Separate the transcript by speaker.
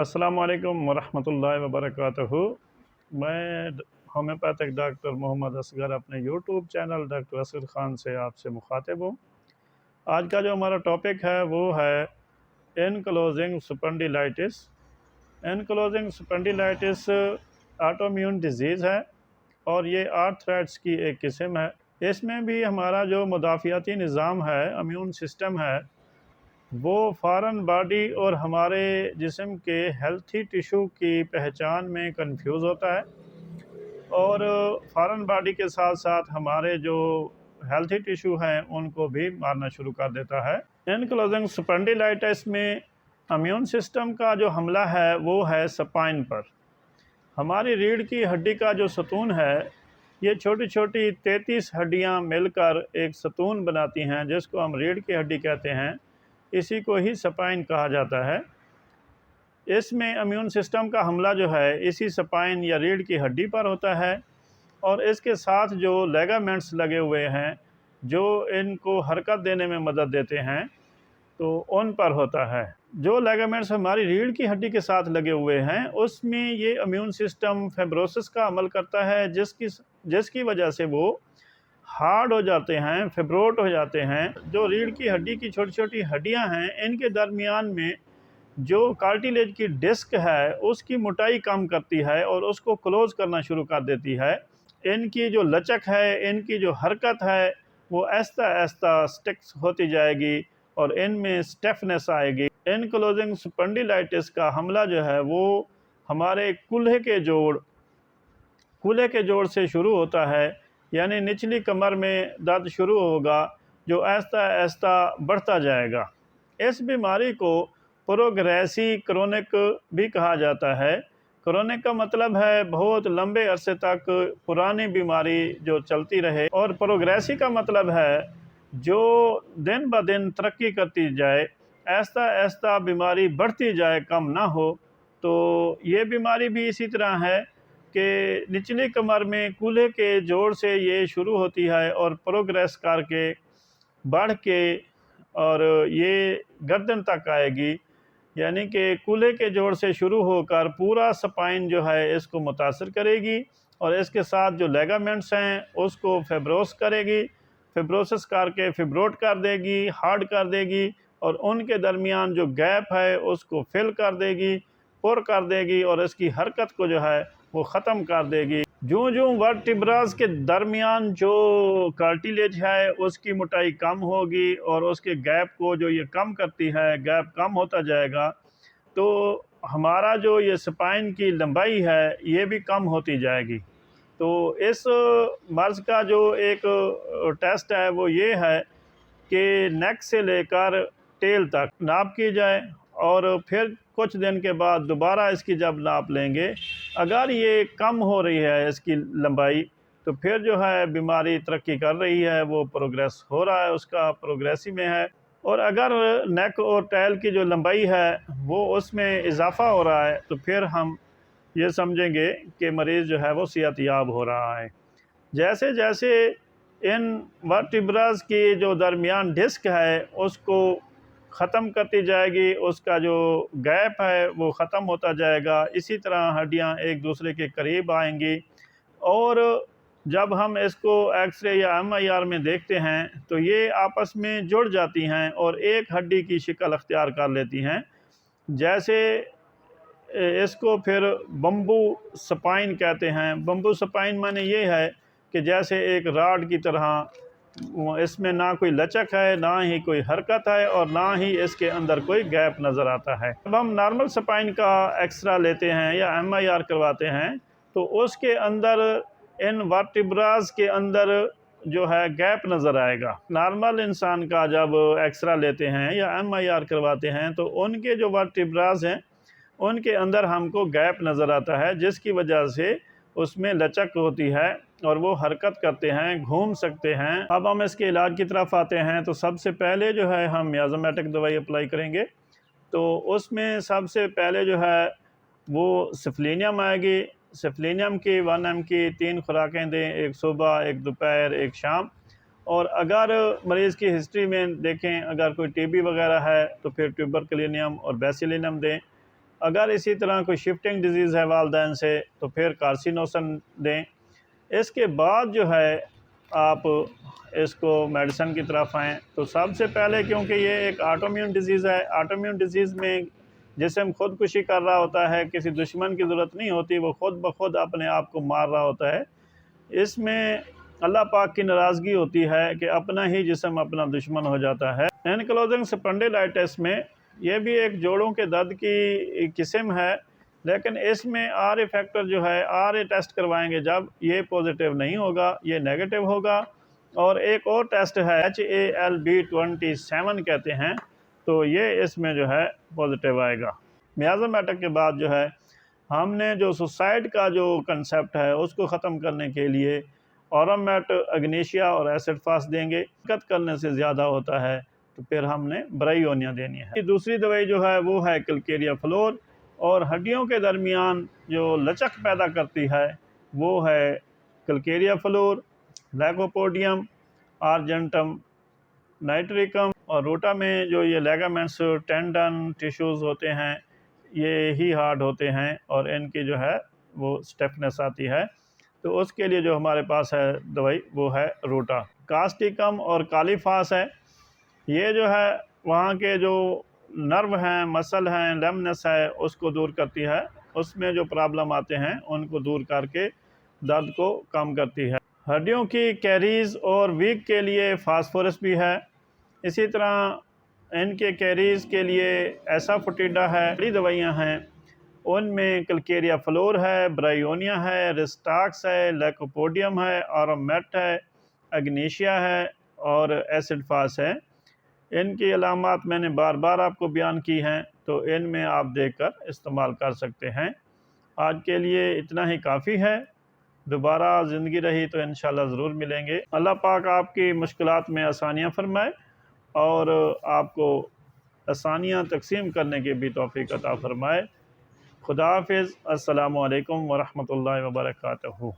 Speaker 1: अस्सलामुअलैकुम वरहमतुल्लाहि वबरकातुहू। मैं होम्योपैथिक डॉक्टर मोहम्मद असगर अपने YouTube channel doctor Asghar Khan से आपसे मुखातिब हूँ। आज का जो हमारा टॉपिक है वो है enclosing spondylitis. Enclosing spondylitis autoimmune disease है और ये आर्थराइट्स की एक किस्म है। इसमें भी हमारा जो मुदाफ़ियाती निज़ाम है, इम्यून सिस्टम है, वो फ़ॉरेन बॉडी और हमारे जिस्म के हेल्थी टिश्यू की पहचान में कंफ्यूज होता है और फ़ॉरेन बॉडी के साथ साथ हमारे जो हेल्थी टिश्यू हैं उनको भी मारना शुरू कर देता है। एनक्लोजिंग स्पॉन्डिलाइटिस में इम्यून सिस्टम का जो हमला है वो है स्पाइन पर। हमारी रीढ़ की हड्डी का जो सतून है, ये छोटी छोटी 33 हड्डियाँ मिलकर एक सतून बनाती हैं जिसको हम रीढ़ की हड्डी कहते हैं। इसी को ही स्पाइन कहा जाता है। इसमें इम्यून सिस्टम का हमला जो है इसी स्पाइन या रीढ़ की हड्डी पर होता है और इसके साथ जो लेगामेंट्स लगे हुए हैं जो इनको हरकत देने में मदद देते हैं तो उन पर होता है। जो लेगामेंट्स हमारी रीढ़ की हड्डी के साथ लगे हुए हैं उसमें ये इम्यून सिस्टम फाइब्रोसिस का अमल करता है जिसकी वजह से वो हार्ड हो जाते हैं, फिब्रोट हो जाते हैं। जो रीढ़ की हड्डी की छोटी छोटी हड्डियां हैं इनके दरमियान में जो कार्टिलेज की डिस्क है उसकी मोटाई कम करती है और उसको क्लोज करना शुरू कर देती है। इनकी जो लचक है, इनकी जो हरकत है वो आहिस्ता आहिस्ता स्टिक्स होती जाएगी और इनमें स्टेफनेस आएगी। एनक्लोजिंग स्पॉन्डिलाइटिस का हमला जो है वो हमारे कूल्हे के जोड़ से शुरू होता है, यानी निचली कमर में दर्द शुरू होगा जो आहिस्ता आहिस्ता बढ़ता जाएगा। इस बीमारी को प्रोग्रेसिव क्रोनिक भी कहा जाता है। क्रोनिक का मतलब है बहुत लंबे अरसे तक पुरानी बीमारी जो चलती रहे, और प्रोग्रेसिव का मतलब है जो दिन ब दिन तरक्की करती जाए, आहिस्ता आहिस्ता बीमारी बढ़ती जाए, कम ना हो। तो ये बीमारी भी इसी तरह है कि निचली कमर में कूल्हे के जोड़ से ये शुरू होती है और प्रोग्रेस करके बढ़ के और ये गर्दन तक आएगी, यानी कि कूल्हे के जोड़ से शुरू होकर पूरा स्पाइन जो है इसको मुतासर करेगी और इसके साथ जो लेगामेंट्स हैं उसको फिब्रोस करेगी, फिब्रोसिस करके फिब्रोट कर देगी, हार्ड कर देगी और उनके दरमियान जो गैप है उसको फिल कर देगी, पुर कर देगी और इसकी हरकत को जो है वो ख़त्म कर देगी। जो जो वर्टिब्रास के दरमियान जो कार्टिलेज है उसकी मोटाई कम होगी और उसके गैप को जो ये कम करती है, गैप कम होता जाएगा, तो हमारा जो ये स्पाइन की लंबाई है ये भी कम होती जाएगी। तो इस मर्ज़ का जो एक टेस्ट है वो ये है कि नेक से लेकर टेल तक नाप की जाए और फिर कुछ दिन के बाद दोबारा इसकी जब नाप लेंगे, अगर ये कम हो रही है इसकी लंबाई तो फिर जो है बीमारी तरक्की कर रही है, वो प्रोग्रेस हो रहा है, उसका प्रोग्रेसिव में है। और अगर नेक और टेल की जो लंबाई है वो उसमें इजाफा हो रहा है तो फिर हम ये समझेंगे कि मरीज़ जो है वो सेहतयाब हो रहा है। जैसे जैसे इन वर्टिब्रास की जो दरमियान डिस्क है उसको ख़त्म करती जाएगी, उसका जो गैप है वो ख़त्म होता जाएगा, इसी तरह हड्डियां एक दूसरे के करीब आएंगी। और जब हम इसको एक्सरे या एमआईआर में देखते हैं तो ये आपस में जुड़ जाती हैं और एक हड्डी की शक्ल अख्तियार कर लेती हैं। जैसे इसको फिर बम्बू स्पाइन कहते हैं। बम्बू स्पाइन माने ये है कि जैसे एक राड की तरह इसमें ना कोई लचक है, ना ही कोई हरकत है और ना ही इसके अंदर कोई गैप नज़र आता है। जब हम नॉर्मल स्पाइन का एक्सरा लेते हैं या एमआईआर करवाते हैं तो उसके अंदर इन वर्टिब्रास के अंदर जो है गैप नज़र आएगा। नॉर्मल इंसान का जब एक्सरा लेते हैं या एमआईआर करवाते हैं तो उनके जो वर्टिब्रास हैं उनके अंदर हमको गैप नज़र आता है, जिसकी वजह से उसमें लचक होती है और वो हरकत करते हैं, घूम सकते हैं। अब हम इसके इलाज की तरफ आते हैं तो सबसे पहले जो है हम याज़ोमेटिक दवाई अप्लाई करेंगे। तो उसमें सबसे पहले जो है वो सिफलिनियम आएगी। सिफलिनियम की 1 mg की 3 खुराकें दें, एक सुबह, एक दोपहर, एक शाम। और अगर मरीज़ की हिस्ट्री में देखें, अगर कोई टीबी वगैरह है तो फिर ट्यूबरकुलिनियम और बेसिलिनम दें। अगर इसी तरह कोई शिफ्टिंग डिजीज़ है वालिदैन से तो फिर कार्सिनोसन दें। इसके बाद जो है आप इसको मेडिसिन की तरफ आएँ तो सबसे पहले, क्योंकि ये एक ऑटोइम्यून डिजीज़ है, ऑटोइम्यून डिजीज़ में जिस्म खुदकुशी कर रहा होता है, किसी दुश्मन की ज़रूरत नहीं होती, वो खुद ब खुद अपने आप को मार रहा होता है। इसमें अल्लाह पाक की नाराज़गी होती है कि अपना ही जिस्म अपना दुश्मन हो जाता है। एनक्लोजिंग स्पॉन्डिलाइटिस में ये भी एक जोड़ों के दर्द की किस्म है, लेकिन इसमें आर ए फैक्टर जो है, आर ए टेस्ट करवाएंगे जब ये पॉजिटिव नहीं होगा, ये नेगेटिव होगा। और एक और टेस्ट है HALB27 कहते हैं, तो ये इसमें जो है पॉजिटिव आएगा। मियाज़ोमेटिक के बाद जो है हमने जो सुसाइड का जो कंसेप्ट है उसको ख़त्म करने के लिए औरमेट, अग्नेशिया और एसिड फास्ट देंगे। दिक्कत करने से ज़्यादा होता है तो फिर हमने ब्रायोनिया देनी है। दूसरी दवाई जो है वो है कैलकेरिया फ्लोर, और हड्डियों के दरमियान जो लचक पैदा करती है वो है कैलकेरिया फ्लोर, लैकोपोडियम, आर्जेंटम नाइट्रिकम। और रोटा में जो ये लेगामेंट्स, टेंडन, टिश्यूज़ होते हैं, ये ही हार्ड होते हैं और इनकी जो है वो स्टिफनेस आती है, तो उसके लिए जो हमारे पास है दवाई वो है रोटा। कास्टिकम और कालीफास है, ये जो है वहाँ के जो नर्व हैं, मसल हैं, लमनेस है, उसको दूर करती है। उसमें जो प्रॉब्लम आते हैं उनको दूर करके दर्द को कम करती है। हड्डियों की कैरीज़ और वीक के लिए फास्फोरस भी है। इसी तरह इनके कैरीज़ के लिए एसाफोटिडा है। बड़ी दवाइयाँ हैं, उनमें कैलकेरिया फ्लोर है, ब्रायोनिया है, रिस्टाक्स है, लैकोपोडियम है, औरमेट है, अग्नेशिया है और एसिड फास है। इनकी अलामात मैंने बार बार आपको बयान की हैं, तो इनमें आप देखकर इस्तेमाल कर सकते हैं। आज के लिए इतना ही काफ़ी है। दोबारा ज़िंदगी रही तो इंशाल्लाह ज़रूर मिलेंगे। अल्लाह पाक आपकी मुश्किलात में आसानियाँ फरमाए और आपको आसानियाँ तक़सीम करने की भी तौफ़ीक़ अता फ़रमाए। खुदा हाफ़िज़। अस्सलामु अलैकुम व रहमतुल्लाहि व बरकातहू।